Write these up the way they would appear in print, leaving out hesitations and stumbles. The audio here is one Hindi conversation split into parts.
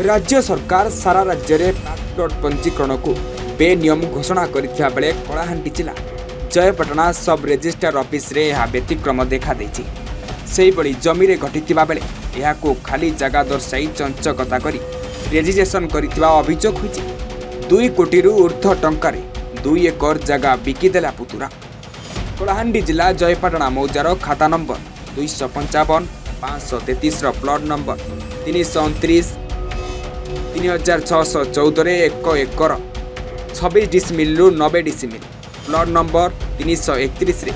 राज्य सरकार सारा राज्य में प्लॉट पंजीकरण को बेनियम घोषणा करथिबा बेले कलाहांडी जिला जयपटना सब रजिस्ट्रार ऑफिस रे यह व्यतिक्रम देखा देछि। सेही बड़ी जमी रे घटिथिबा बेले यहाको खाली जगह दर्शाई चंचकता करी रेजिस्ट्रेशन करथिबा अभियोग होइछि। 2 कोटी रु ऊर्ध्व टंकार 2 एकर जगह बिकिदेला पुतुरा। कलाहांडी जिला जयपटना मौजार खाता नंबर 255 533 प्लॉट नंबर 329 3614 1 एकर 26 डिसमिल रु 90 decimal, plot number 331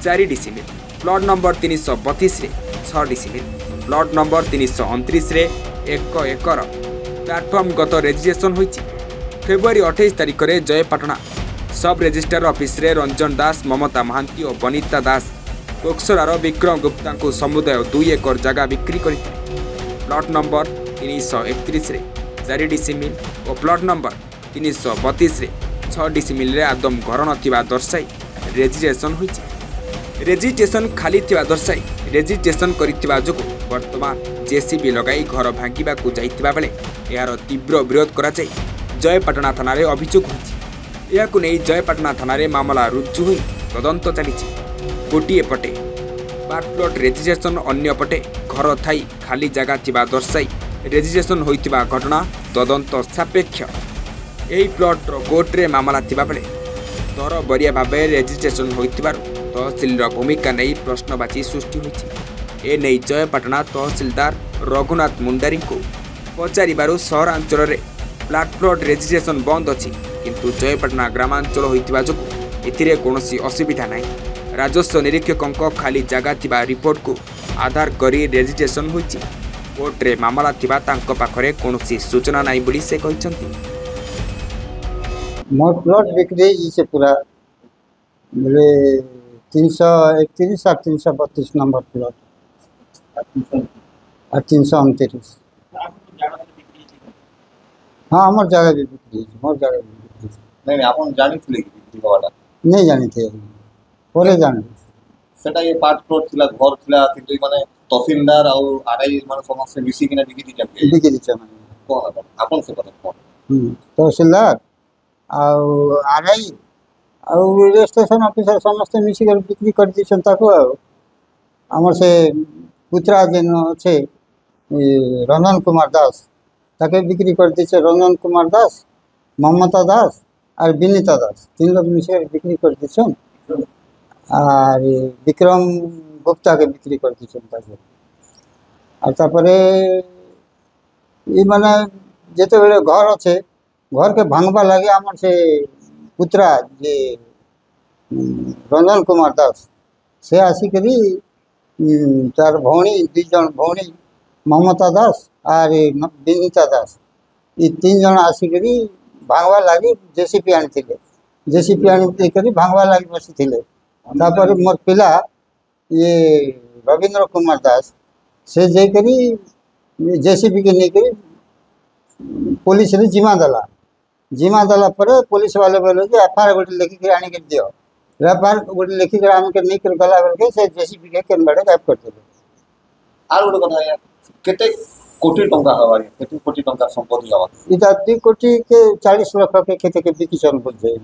4 decimal, plot number 332 6 decimal, plot number 329 1 एकर प्लाटफर्म गत रेजिस्ट्रेशन होइछि। फेब्रुआरी 28 तारिख में जयपटना सब रजिस्ट्रार ऑफिस रे रंजन दास, ममता महांती और बनीता दास कोक्सरार विक्रम गुप्ता को समुदाय 2 एकर जगह बिक्री करथिले। प्लॉट नंबर 331 4 डिसमिल और प्लॉट नंबर 332 6 डिसमिल आदम घर नथिबा दर्शाई रेजिस्ट्रेशन होइछि। रेजिस्ट्रेशन खाली थिबा दर्शाई रेजिस्ट्रेशन करिथिबा जोगु वर्तमान जेसीबी लगाई घर भांगिबा को जाइथिबा बेले यार तीव्र विरोध करा जाय जयपटना थाना रे अभियोग होइछि। याकु नै जयपटना थाना रे मामला रुजु होई तदंत चलिछि। गोटिए पटे प्लॉट रेजिस्ट्रेशन अन्य पटे घर थाई खाली जगह थिबा दर्शाई रेजिस्ट्रेशन होइतिबा घटना तदंत सापेक्ष। एही प्लॉट कोर्ट रे मामला थिबा बेले दर बरिया भाबे रेजिस्ट्रेशन होइतिबार तहसील भूमिका नहीं प्रश्नवाची सृष्टि होइछि। ए नहीं जयपटना तहसीलदार रघुनाथ मुंडारी को पचारिबारु सहरांचल रे प्लॉट रेजिस्ट्रेशन बंद अछि, किंतु जयपटना ग्रामांचल होइतिबा जोगु एथिरे कोनोसी असुविधा नाही। राजस्व निरीक्षकों खाली जगह थिबा रिपोर्ट को आधार करी रेजिस्ट्रेशन होइछि। कोर्ट रे मामला थिबा तांको पाखरे कोनोसी सूचना नाही बोली से कहिसंती। मोर प्लॉट बिक्री से पूरा मेरे 331 और 332 नंबर प्लॉट और 329। हाँ हमार जगह भी बिक्री मोर जगह भी बिक्री नहीं आपन जानि थिले कि बिक्री वाला नहीं जानी थे परे जान सेटा ये पार्ट प्लॉट थिला घर थिला किंतु माने तहसीलदार और आरआई माने समस्त मिसी किना बिक्री दिचन बिक्री दिचन कोन आपन से पता कोन तहसीलदार और आरआई और रजिस्ट्रेशन ऑफिसर समस्त मिसी कर बिक्री कर दिचन ताको हमर से पुत्रा जेन छे रंजन कुमार दास ताके बिक्री कर दिছে रंजन कुमार दास, ममता दास और विनीता दास 3 लोग मिसे बिक्री कर दिछन और विक्रम गुप्ता के बिक्री कर दिछन ताके। और तापरे ई माने जेते बेले घर अच्छे घर के भांगबा लगे हमर से पुत्रा जे रंजन कुमार दास से आसिकरी तार भौणी 2 जन भौणी ममता दास और विनीता दास ये 3 जन आसिकरी भांगवा लगी जेसीपी आनी जेसीपी आनी करी भांगवा लगी बसी थिले। तापर मोर पिला ये रविंद्र कुमार दास से जेकरी जेसीपी के नहीं पुलिस रे जिमा दला पर पुलिस वाले बोले कि एफआईआर गोटे लिखिक आनी के दियो। एफआईआर गोटे लिखिक आम के नहीं कर गला बेल के से जेसीपी के केन बड़े गायब कर देले। आर गोटे कथा या केते कोटी टंका हवारी केते कोटी टंका संपत्ति हवा इता 2 कोटी के 40 लाख के खेते के बिकिसन बोल जाय।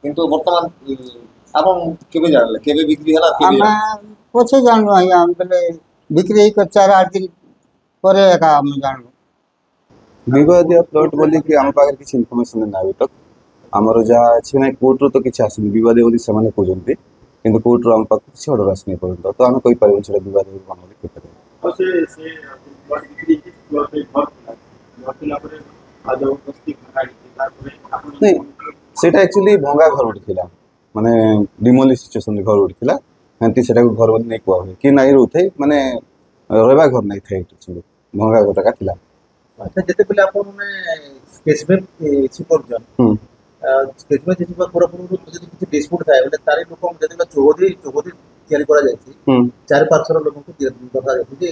किंतु वर्तमान आपन केबे जानले केबे बिक्री हला केबे हम पछे जानलो हम बेले बिक्री कर 4-8 दिन परे का हम जानलो। विवादीय प्लॉट बोली कि आम पाखे किसी इनफॉरमेशन ना तक आमर जहाँ अच्छे ना कोर्ट रू तो किसी आसनी विवादीय बोली से कहते कि कोर्ट रू आम पाखे किसी ऑर्डर आसनी पर्यटन तो आम कही पारे से विवादीय नहीं सेटा एक्चुअली भंगा घर गोटे था माने डिमोली सिचुएशन घर गोटे था हेंती से घर बोली नहीं कह कि नाई रोथे माने रहा घर नहीं था एक्चुअली भंगा घर का थिला। अच्छा जते पहले आपन ने स्केचमेप सुपरजन स्केचमेप जेति पूरा पूरा जति किछि डिस्प्यूट थाए बोले तारे लोक जति चौधरी तयारी करा जायछि 4-5 लोक को दरकार है जे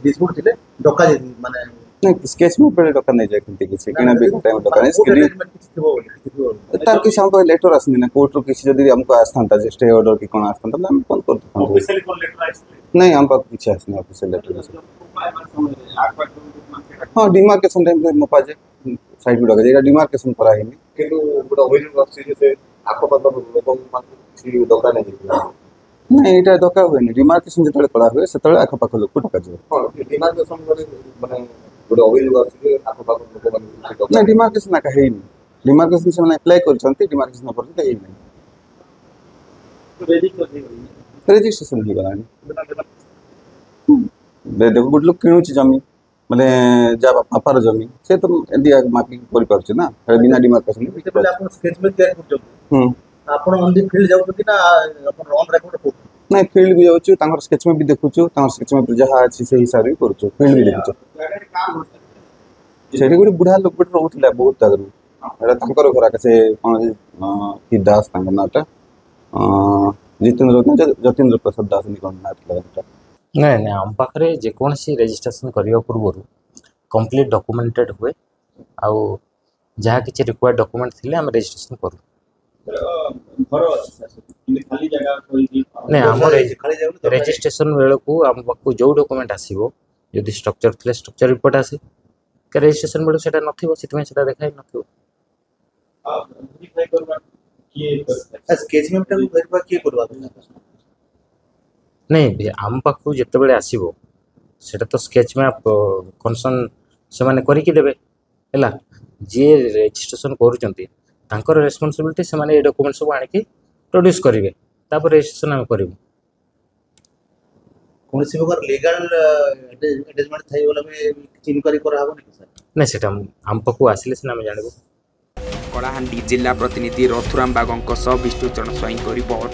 डिस्प्यूट थिले डका जेति माने नहीं स्केचमेप पे डका नहीं जाय किंतु किछि किना भी टाइम डका नहीं स्क्रीन तार कि हम को लेटर आसनी ना कोर्ट रो किछि जदी हमको आस्थानता जे स्टे ऑर्डर की कोन आस्थानता हम कोन करते ऑफिशियली कोन लेटर आइछ नहीं हम पाक किछि आसनी ऑफिशियल लेटर हाँ डिमार्केशन टाइम पे मपा जाए साइड गुड़ाक एटा डिमार्केशन कराइनि କିନ୍ତୁ ଗୋଟେ ଅଭିଯୋଗ ଆସୁଛି ଯେ ସେ ଆଖପାଖ ଲୋକମାନଙ୍କୁ କିଛି ଡକା ନେଇଯାଇଥିଲା ନାଇଁ ଏଇଟା ଡକା ହୁଏନି ଡିମାର୍କେशन ଯେତେବେଳେ କରା ହୁଏ ସେତେବେଳେ ଆଖପାଖ ଲୋକକୁ ଡକାଯିବ ହଁ ଡିମାର୍କେସନ ମାନେ ଗୋଟେ ଅଭିଯୋଗ ଆସୁଛି ଯେ ଆଖପାଖ ଲୋକମାନଙ୍କୁ କିଛି ଡକା ନା ଡିମାର୍କେशन ଆକା ହେଇନି ଡିମାର୍କେशन ସେମାନେ ଆପ୍ଲାଏ କରିଛନ୍ତି ଡିମାର୍କେशन ପର୍ଯ୍ୟନ୍ତ ହେଇନି ରେଜିଷ୍ଟ୍ରେସନ ହେଇଗଲାଣି ଦେଖ ଗୋଟେ ଲୋକ କିଣୁଛି ଜମି ମାନେ ଯାହା ବାପାର ଜମି ସେ ତ ଏମିତି ମାପିକି କରିପାରୁଛି ନା ବିନା ଡିମାର୍କେସନ ଯେତେବେଳେ ଆପଣ ସ୍କେଚ ମ୍ୟାପ୍ ତିଆରି କରୁଛନ୍ତି ଆପଣ ଅନ୍ ଦି ଫିଲ୍ଡ ଯାଉଛନ୍ତି ନା ଆପଣ ଅନ୍ ରେକର୍ଡ କରୁଛନ୍ତି ନାଇଁ ଫିଲ୍ଡ ବି ଯାଉଛୁ ତାଙ୍କର ସ୍କେଚ ମ୍ୟାପ୍ ବି ଦେଖୁଛୁ ତାଙ୍କର ସ୍କେଚ ମ୍ୟାପ୍ ଯାହା ଅଛି ସେଇ ହିସାବରେ ବି କରୁଛୁ ଫିଲ୍ଡ ବି ଦେଖୁଛୁ ସେଠି ଗୋଟେ ବୁଢା ଲୋକ ଗୋଟେ ରହୁଥିଲା ବହୁତ ଆଗରୁ ଏଇଟା ତାଙ୍କର ଘର ଆକା ସେ କ'ଣ କି ଦାସ ତାଙ୍କ ନାଁଟା ଯତୀନ୍ଦ୍ର ପ୍ରସାଦ ଦାସ କ'ଣ ନାଁ ଥିଲା ଏଇଟା ନାଇଁ ନାଇଁ ଆମ ପାଖରେ ଯେକୌଣସି ରେଜିଷ୍ଟ୍ରେସନ କରିବା ପୂର୍ବରୁ କମ୍ପ୍ଲିଟ୍ ଡକୁମେଣ୍ଟେଡ୍ ହୁଏ ଆଉ ଯାହା କିଛି ରିକ୍ୱାର୍ଡ ଡକୁମେଣ୍ଟ ଥିଲେ ଆମେ ରେଜିଷ୍ଟ୍ରେସନ କରୁ ନାଇଁ ଆମ ରେଜିଷ୍ଟ୍ରେସନ ବେଳକୁ ଆମ ପାଖକୁ ଯେଉଁ ଡକୁମେଣ୍ଟ ଆସିବ ଯଦି ଷ୍ଟ୍ରକ୍ଚର ଥିଲେ ଷ୍ଟ୍ରକ୍ଚର ରିପୋର୍ଟ ଆସେ ରେଜିଷ୍ଟ୍ରେସନ ବେଳକୁ ସେଇଟା ନଥିବ ସେଥିପାଇଁ ସେଇଟା ଦେଖା ହିଁ ନଥିବ ସ୍କେଚ ମ୍ୟାପ୍ ଟାକୁ ଭେରିଫାଏ କିଏ କରିବା ନାଇଁ ଆମ ପାଖକୁ ଯେତେବେଳେ ଆସିବ ସେଇଟା ତ ସ୍କେଚ ମ୍ୟାପ୍ କନସର୍ନ ସେମାନେ କରିକି ଦେବେ ହେଲା ଯିଏ ରେଜିଷ୍ଟ୍ରେସନ କରୁଛନ୍ତି ତାଙ୍କର ରେସ୍ପନ୍ସିବିଲିଟି ସେମାନେ ଏ ଡକୁମେଣ୍ଟ ସବୁ ଆଣିକି ପ୍ରଡ୍ୟୁସ୍ କରିବେ ତାପରେ ରେଜିଷ୍ଟ୍ରେସନ ଆମେ କରିବୁ କୌଣସି ପ୍ରକାର ଲିଗାଲ ଆଟାଚମେଣ୍ଟ ଥାଇଗଲା ବି କିଛି ଇନକ୍ୱାରି କରାହେବନି ସାର୍ ନାଇଁ ସେଇଟା ଆମ ପାଖକୁ ଆସିଲେ ସିନା ଆମେ ଜାଣିବୁ କଳାହାଣ୍ଡି ଜିଲ୍ଲା ପ୍ରତିନିଧି ରଥୁରାମ ବାଗଙ୍କ ସହ ବିଷ୍ଣୁଚରଣ ସ୍ୱାଇଁଙ୍କ ରିପୋର୍ଟ